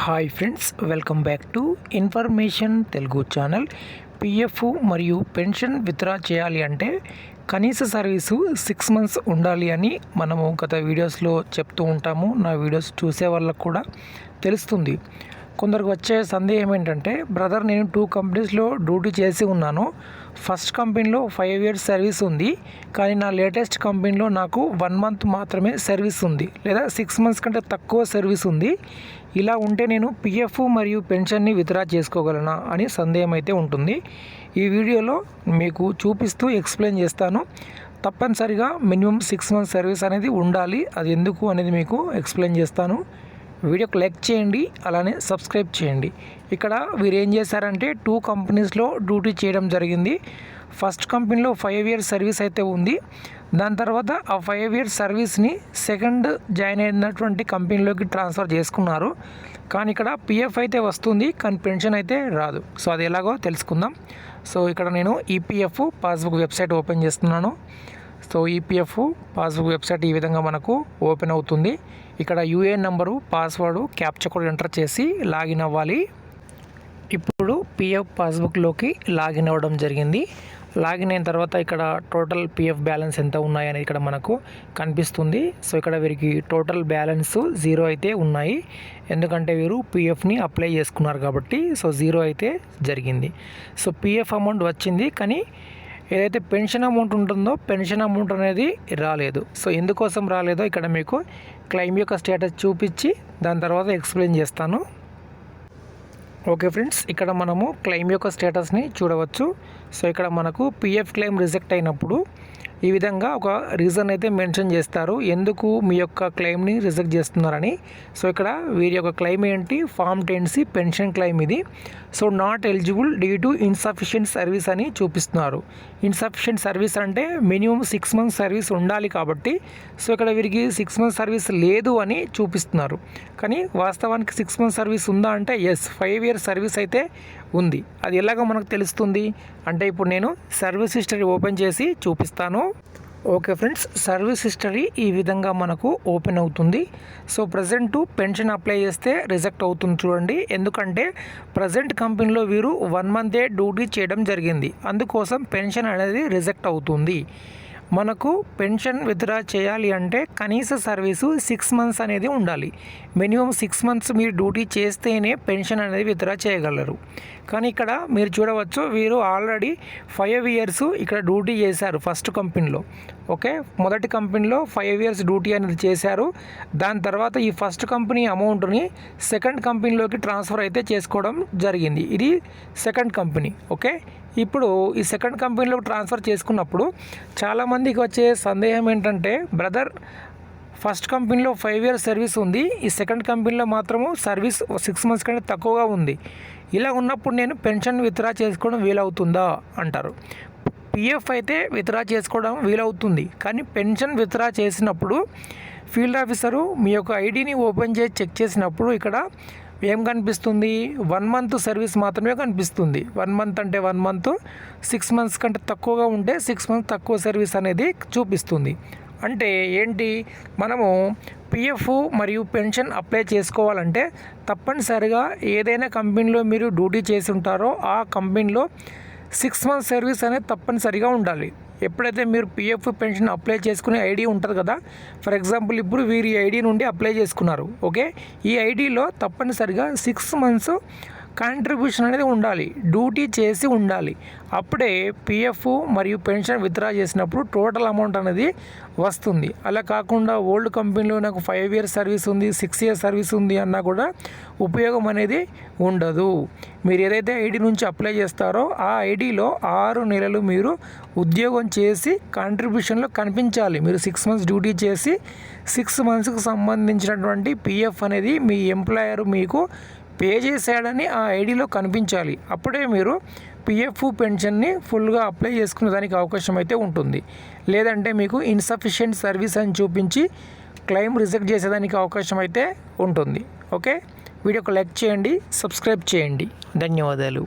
Hi friends, welcome back to information Telugu channel. PF మరియు pension withdraw చేయాలి అంటే కనీస సర్వీసు 6 మంత్స్ ఉండాలి అని మనము గత వీడియోస్లో చెప్తూ ఉంటాము. నా వీడియోస్ చూసే వాళ్ళకు కూడా తెలుస్తుంది. కొందరికి వచ్చే సందేహం ఏంటంటే, బ్రదర్ నేను 2 కంపెనీస్లో డ్యూటీ చేసి ఉన్నాను. ఫస్ట్ కంపెనీలో 5 years సర్వీస్ ఉంది, కానీ నా లేటెస్ట్ కంపెనీలో నాకు 1 month మాత్రమే సర్వీస్ ఉంది, లేదా 6 months కంటే తక్కువ సర్వీస్ ఉంది. ఇలా ఉంటే నేను పిఎఫ్ మరియు పెన్షన్ని విత్డ్రా చేసుకోగలనా అని సందేహం అయితే ఉంటుంది. ఈ వీడియోలో మీకు చూపిస్తూ ఎక్స్ప్లెయిన్ చేస్తాను. తప్పనిసరిగా మినిమం 6 months సర్వీస్ అనేది ఉండాలి. అది ఎందుకు అనేది మీకు ఎక్స్ప్లెయిన్ చేస్తాను. వీడియోకి లైక్ చేయండి, అలానే సబ్స్క్రైబ్ చేయండి. ఇక్కడ వీరు ఏం చేశారంటే 2 కంపెనీస్లో డ్యూటీ చేయడం జరిగింది. ఫస్ట్ కంపెనీలో 5 years సర్వీస్ అయితే ఉంది. దాని తర్వాత ఆ 5 years సర్వీస్ని సెకండ్ జాయిన్ అయినటువంటి కంపెనీలోకి ట్రాన్స్ఫర్ చేసుకున్నారు. కానీ ఇక్కడ పిఎఫ్ అయితే వస్తుంది, కానీ పెన్షన్ అయితే రాదు. సో అది ఎలాగో తెలుసుకుందాం. సో ఇక్కడ నేను ఈపీఎఫ్ పాస్బుక్ వెబ్సైట్ ఓపెన్ చేస్తున్నాను. సో ఈపీఎఫ్ పాస్బుక్ వెబ్సైట్ ఈ విధంగా మనకు ఓపెన్ అవుతుంది. ఇక్కడ UAN number, password, captcha code enter చేసి లాగిన్ అవ్వాలి. ఇప్పుడు పిఎఫ్ పాస్బుక్లోకి లాగిన్ అవ్వడం జరిగింది. లాగిన్ అయిన తర్వాత ఇక్కడ టోటల్ పిఎఫ్ బ్యాలెన్స్ ఎంత ఉన్నాయని ఇక్కడ మనకు కనిపిస్తుంది. సో ఇక్కడ వీరికి టోటల్ బ్యాలెన్స్ 0 అయితే ఉన్నాయి, ఎందుకంటే వీరు పిఎఫ్ని అప్లై చేసుకున్నారు కాబట్టి. సో 0 అయితే జరిగింది. సో పిఎఫ్ అమౌంట్ వచ్చింది, కానీ ఏదైతే పెన్షన్ అమౌంట్ ఉంటుందో పెన్షన్ అమౌంట్ అనేది రాలేదు. సో ఎందుకోసం రాలేదో ఇక్కడ మీకు క్లెయిమ్ యొక్క స్టేటస్ చూపించి దాని తర్వాత ఎక్స్ప్లెయిన్ చేస్తాను. ఓకే ఫ్రెండ్స్, ఇక్కడ మనము క్లెయిమ్ యొక్క స్టేటస్ని చూడవచ్చు. సో ఇక్కడ మనకు పిఎఫ్ క్లెయిమ్ రిజెక్ట్ అయినప్పుడు ఈ విధంగా ఒక రీజన్ అయితే మెన్షన్ చేస్తారు, ఎందుకు మీ యొక్క క్లెయిమ్ని రిజెక్ట్ చేస్తున్నారని. సో ఇక్కడ వీరి యొక్క క్లెయిమ్ ఏంటి, ఫామ్ 10C పెన్షన్ క్లెయిమ్ ఇది. So not eligible due to insufficient service అని చూపిస్తున్నారు. ఇన్సఫిషియెంట్ సర్వీస్ అంటే మినిమం 6 months సర్వీస్ ఉండాలి కాబట్టి. సో ఇక్కడ వీరికి 6 months సర్వీస్ లేదు అని చూపిస్తున్నారు, కానీ వాస్తవానికి 6 months సర్వీస్ ఉందా అంటే ఎస్, 5 years సర్వీస్ అయితే ఉంది. అది ఎలాగో మనకు తెలుస్తుంది అంటే ఇప్పుడు నేను సర్వీస్ హిస్టరీ ఓపెన్ చేసి చూపిస్తాను. ఓకే ఫ్రెండ్స్, సర్వీస్ హిస్టరీ ఈ విధంగా మనకు ఓపెన్ అవుతుంది. సో ప్రజెంట్ పెన్షన్ అప్లై చేస్తే రిజెక్ట్ అవుతుంది చూడండి, ఎందుకంటే ప్రజెంట్ కంపెనీలో వీరు 1 month డ్యూటీ చేయడం జరిగింది, అందుకోసం పెన్షన్ అనేది రిజెక్ట్ అవుతుంది. మనకు పెన్షన్ విత్డ్రా చేయాలి అంటే కనీస సర్వీసు 6 months అనేది ఉండాలి. మినిమం 6 months మీరు డ్యూటీ చేస్తేనే పెన్షన్ అనేది విత్డ్రా చేయగలరు. కానీ ఇక్కడ మీరు చూడవచ్చు, వీరు ఆల్రెడీ 5 years ఇక్కడ డ్యూటీ చేశారు ఫస్ట్ కంపెనీలో. ఓకే, మొదటి కంపెనీలో 5 years డ్యూటీ అనేది చేశారు. దాని తర్వాత ఈ ఫస్ట్ కంపెనీ అమౌంట్ని సెకండ్ కంపెనీలోకి ట్రాన్స్ఫర్ అయితే చేసుకోవడం జరిగింది. ఇది సెకండ్ కంపెనీ. ఓకే, ఇప్పుడు ఈ సెకండ్ కంపెనీలోకి ట్రాన్స్ఫర్ చేసుకున్నప్పుడు చాలామందికి వచ్చే సందేహం ఏంటంటే, బ్రదర్ ఫస్ట్ కంపెనీలో 5 years సర్వీస్ ఉంది, ఈ సెకండ్ కంపెనీలో మాత్రము సర్వీస్ 6 months కంటే తక్కువగా ఉంది. ఇలా ఉన్నప్పుడు నేను పెన్షన్ విత్డ్రా చేసుకోవడం వీలవుతుందా అంటారు. పిఎఫ్ అయితే విత్డ్రా చేసుకోవడం వీలవుతుంది, కానీ పెన్షన్ విత్డ్రా చేసినప్పుడు ఫీల్డ్ ఆఫీసరు మీ యొక్క ఐడిని ఓపెన్ చేసి చెక్ చేసినప్పుడు ఇక్కడ ఏం కనిపిస్తుంది, 1 month సర్వీస్ మాత్రమే కనిపిస్తుంది. 1 month అంటే 1 month, 6 months కంటే తక్కువగా ఉంటే 6 months తక్కువ సర్వీస్ అనేది చూపిస్తుంది. అంటే ఏంటి, మనము పిఎఫ్ మరియు పెన్షన్ అప్లై చేసుకోవాలంటే తప్పనిసరిగా ఏదైనా కంపెనీలో మీరు డ్యూటీ చేసి ఉంటారో ఆ కంపెనీలో 6 months సర్వీస్ అనేది తప్పనిసరిగా ఉండాలి. ఎప్పుడైతే మీరు పిఎఫ్ పెన్షన్ అప్లై చేసుకునే ఐడి ఉంటుంది కదా, ఫర్ ఎగ్జాంపుల్ ఇప్పుడు వీరి ఐడి నుండి అప్లై చేసుకున్నారు. ఓకే, ఈ ఐడిలో తప్పనిసరిగా 6 months కాంట్రిబ్యూషన్ అనేది ఉండాలి, డ్యూటీ చేసి ఉండాలి. అప్పుడే పిఎఫ్ మరియు పెన్షన్ విత్డ్రా చేసినప్పుడు టోటల్ అమౌంట్ అనేది వస్తుంది. అలా కాకుండా ఓల్డ్ కంపెనీలో నాకు 5 years సర్వీస్ ఉంది, 6 years సర్వీస్ ఉంది అన్నా కూడా ఉపయోగం అనేది ఉండదు. మీరు ఏదైతే ఐడి నుంచి అప్లై చేస్తారో ఆ ఐడిలో 6 నెలలు మీరు ఉద్యోగం చేసి కాంట్రిబ్యూషన్లో కనిపించాలి. మీరు 6 months డ్యూటీ చేసి 6 monthsకి సంబంధించినటువంటి పిఎఫ్ అనేది మీ ఎంప్లాయర్ మీకు పే చేశాడని ఆ ఐడిలో కనిపించాలి. అప్పుడే మీరు పిఎఫ్ పెన్షన్ని ఫుల్గా అప్లై చేసుకునే దానికి అవకాశం అయితే ఉంటుంది. లేదంటే మీకు ఇన్సఫిషియెంట్ సర్వీస్ అని చూపించి క్లెయిమ్ రిజెక్ట్ చేసేదానికి అవకాశం అయితే ఉంటుంది. ఓకే, వీడియోకి లైక్ చేయండి, సబ్స్క్రైబ్ చేయండి. ధన్యవాదాలు.